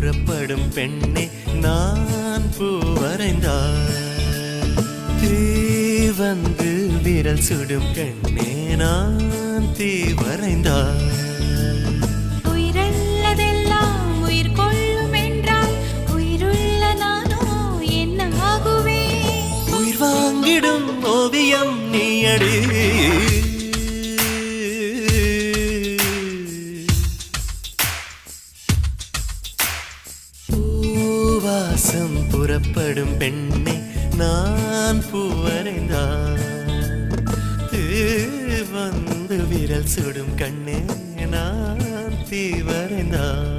புறப்படும் பெண்ணே நான் பூ வரைந்தார். தீ வந்து விரல் சுடும் கண்ணே நான் தீ வரைந்தார். உயிரல்லதெல்லாம் உயிர் கொள்ளும் என்றால் உயிருள்ள நானோ என்ன ஆகுவேன்? உயிர் வாங்கிடும் ஓவியம் நீயடி. பூவாசம் புறப்படும் பெண்ணே நான் பூ வரைந்தார். வந்து விரல் சுடும் கண்ணே நான் தீ வரைந்தார்.